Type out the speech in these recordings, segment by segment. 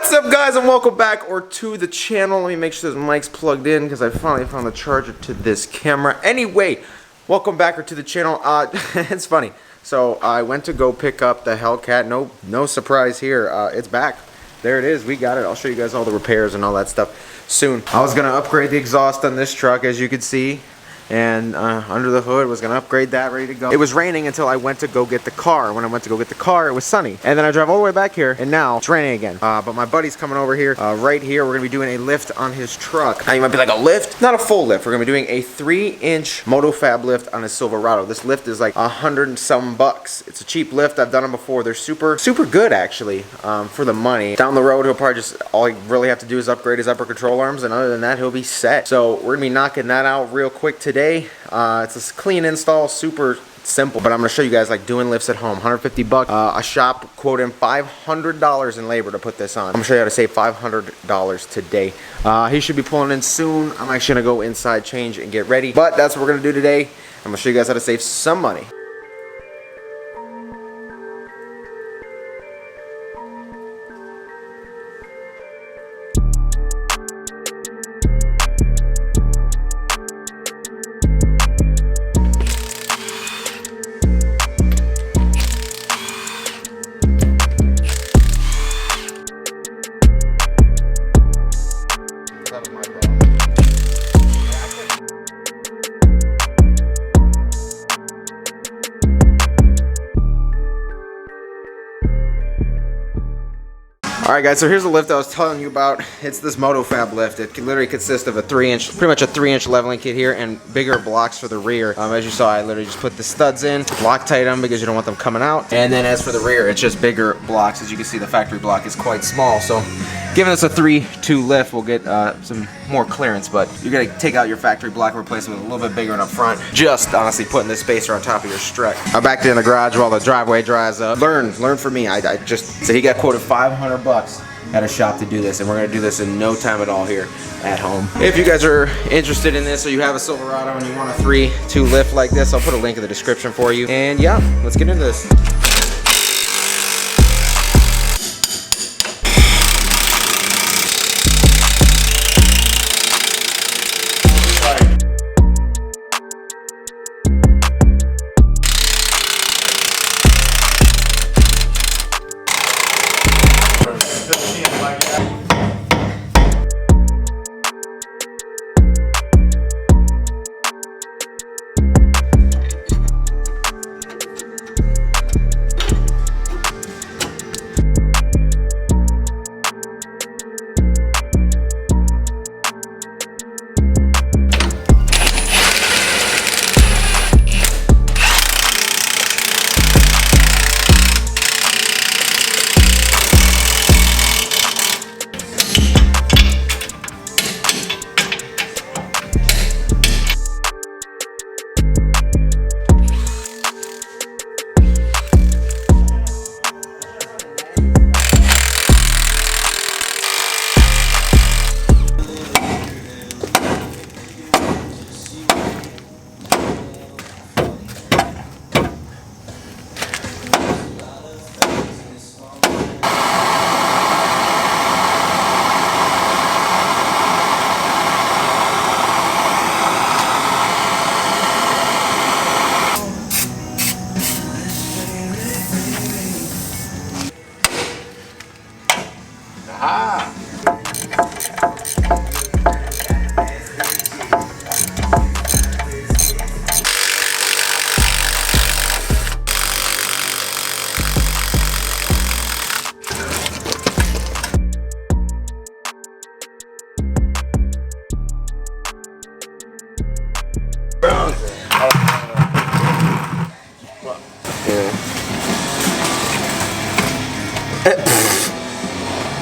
What's up, guys, and welcome back to the channel. Let me make sure this mic's plugged in because I finally found the charger to this camera. Anyway, welcome back to the channel. It's funny. So I went to go pick up the Hellcat. No surprise here. It's back. There it is. We got it. I'll show you guys all the repairs and all that stuff soon. I was gonna upgrade the exhaust on this truck, as you can see. And under the hood, was gonna upgrade that, ready to go. It was raining until I went to go get the car. When I went to go get the car, it was sunny. And then I drive all the way back here, and now it's raining again. But my buddy's coming over here. Right here, we're gonna be doing a lift on his truck. Now you might be like, a lift? Not a full lift. We're gonna be doing a 3-inch Motofab lift on his Silverado. This lift is like $100 and some bucks. It's a cheap lift. I've done them before. They're super good, actually, for the money. Down the road, he'll probably all he really have to do is upgrade his upper control arms, and other than that, he'll be set. So we're gonna be knocking that out real quick today. It's a clean install, super simple, but I'm gonna show you guys like doing lifts at home. 150 bucks. A shop quoting $500 in labor to put this on. I'm gonna show you how to save $500 today. He should be pulling in soon. I'm actually gonna go inside, change, and get ready. But that's what we're gonna do today. I'm gonna show you guys how to save some money. Alright guys, so here's the lift I was telling you about. It's this Motofab lift. It literally consists of a 3-inch, pretty much a 3-inch leveling kit here, and bigger blocks for the rear. As you saw, I literally just put the studs in, Loctite them because you don't want them coming out. And then as for the rear, it's just bigger blocks. As you can see, the factory block is quite small. So giving us a 3-2 lift, we'll get some more clearance, but you're gonna take out your factory block and replace it with a little bit bigger and up front. Just honestly putting this spacer on top of your strut. I backed it in the garage while the driveway dries up. Learn from me. I just, so he got quoted 500 bucks at a shop to do this, and we're gonna do this in no time at all here at home. If you guys are interested in this, or you have a Silverado and you want a 3-2 lift like this, I'll put a link in the description for you. And yeah, let's get into this.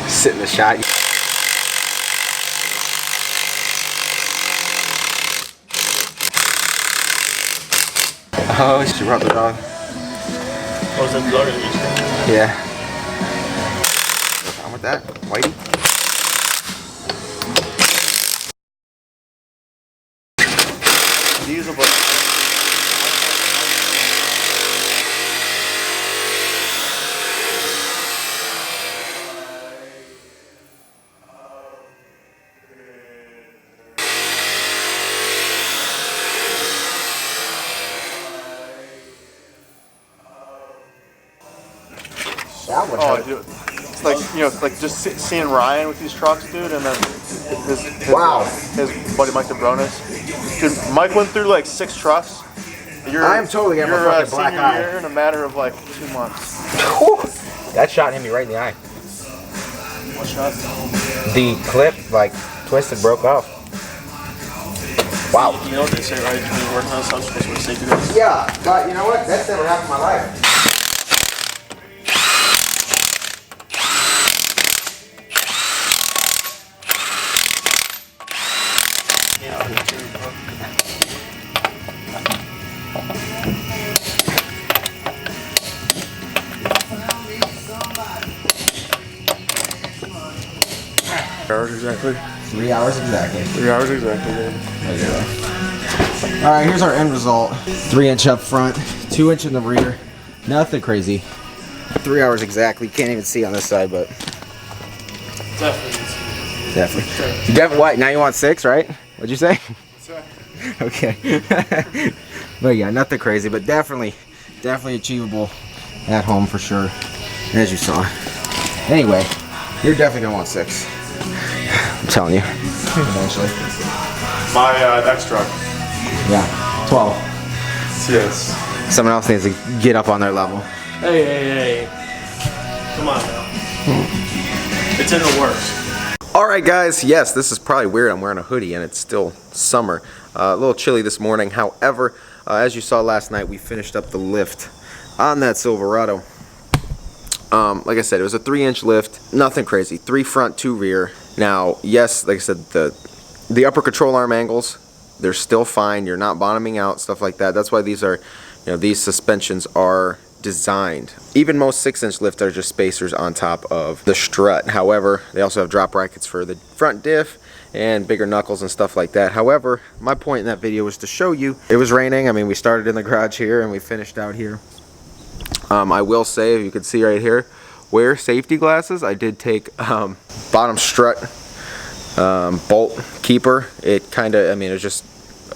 Sit in the shot. Oh, she brought the dog. Oh, is that the dog? Yeah. What's wrong with that, Whitey? These are both. that one. Oh, dude. It's like, you know, like just seeing Ryan with these trucks, dude, and then his buddy Mike DeBronis. Dude, Mike went through like 6 trucks. I am totally getting my fucking black senior eye. year in a matter of like 2 months. That shot hit me right in the eye. What shot? The clip, like, twisted, broke off. Wow. You know what they say, right? You've been working on something supposed to be safety glasses. Yeah, but you know what? That's never happened in my life. Hours exactly. 3 hours exactly. 3 hours exactly, dude. Alright, here's our end result. 3-inch up front, 2-inch in the rear. Nothing crazy. 3 hours exactly. Can't even see on this side, but definitely. What? Now you want 6, right? What'd you say? Okay. But yeah, nothing crazy, but definitely achievable at home for sure. As you saw. Anyway, you're definitely gonna want 6. I'm telling you. Eventually. My next truck. Yeah. 12. Yes. Someone else needs to get up on their level. Hey. Come on now. It's in the works. Alright guys, yes, this is probably weird. I'm wearing a hoodie and it's still summer. A little chilly this morning. However, as you saw last night, we finished up the lift on that Silverado. Like I said, it was a 3-inch lift. Nothing crazy. 3 front, 2 rear. Now, yes, like I said, the upper control arm angles, they're still fine. You're not bottoming out, stuff like that. That's why these are, you know, these suspensions are designed. Even most 6-inch lifts are just spacers on top of the strut. However, they also have drop brackets for the front diff and bigger knuckles and stuff like that. However, my point in that video was to show you, it was raining. I mean, we started in the garage here and we finished out here. I will say, you can see right here, wear safety glasses. I did take bottom strut bolt keeper. It kind of, I mean, it was just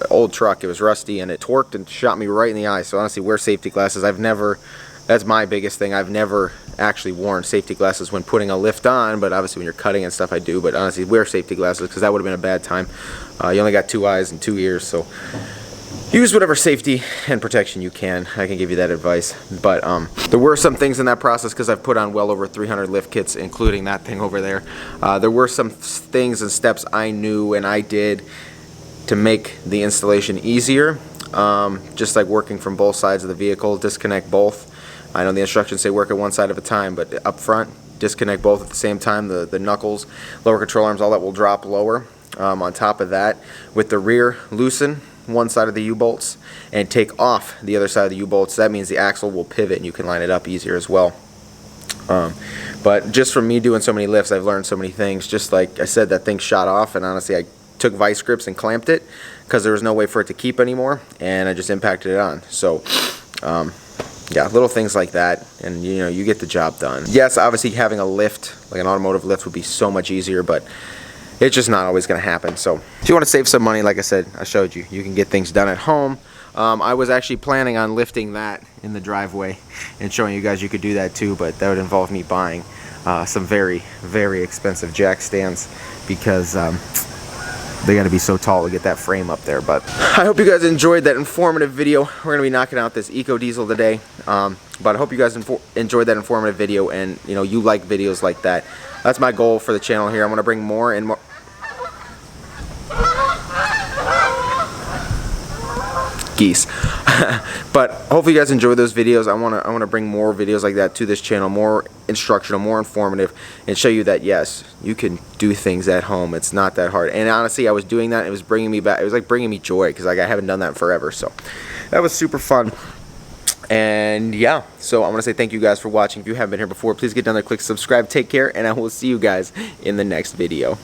old truck. It was rusty and it torqued and shot me right in the eye. So honestly, wear safety glasses. That's my biggest thing. I've never actually worn safety glasses when putting a lift on, but obviously when you're cutting and stuff I do. But honestly, wear safety glasses because that would have been a bad time. You only got 2 eyes and 2 ears, so use whatever safety and protection you can. I can give you that advice. But there were some things in that process because I've put on well over 300 lift kits, including that thing over there. There were some things and steps I knew and I did to make the installation easier. Just like working from both sides of the vehicle, disconnect both. I know the instructions say work at one side at a time, but up front, disconnect both at the same time. The knuckles, lower control arms, all that will drop lower. On top of that, with the rear, loosen one side of the U-bolts and take off the other side of the U-bolts. That means the axle will pivot and you can line it up easier as well. But just from me doing so many lifts, I've learned so many things. Just like I said, that thing shot off, and honestly, I took vice grips and clamped it because there was no way for it to keep anymore, and I just impacted it on. So yeah, little things like that, and you know, you get the job done. Yes, obviously having a lift, like an automotive lift, would be so much easier, but it's just not always going to happen. So if you want to save some money, like I said, I showed you, you can get things done at home. I was actually planning on lifting that in the driveway and showing you guys you could do that too, but that would involve me buying some very, very expensive jack stands because they got to be so tall to get that frame up there. But I hope you guys enjoyed that informative video. We're going to be knocking out this Eco Diesel today. But I hope you guys enjoyed that informative video, and you know, you like videos like that. That's my goal for the channel here. I'm going to bring more and more. Geese. But hopefully you guys enjoy those videos. I want to bring more videos like that to this channel, more instructional, more informative, and show you that yes, you can do things at home. It's not that hard. And honestly, I was doing that. It was bringing me back. It was like bringing me joy because like I haven't done that in forever. So that was super fun. And yeah, so I want to say thank you guys for watching. If you haven't been here before, please get down there, click subscribe, take care, and I will see you guys in the next video.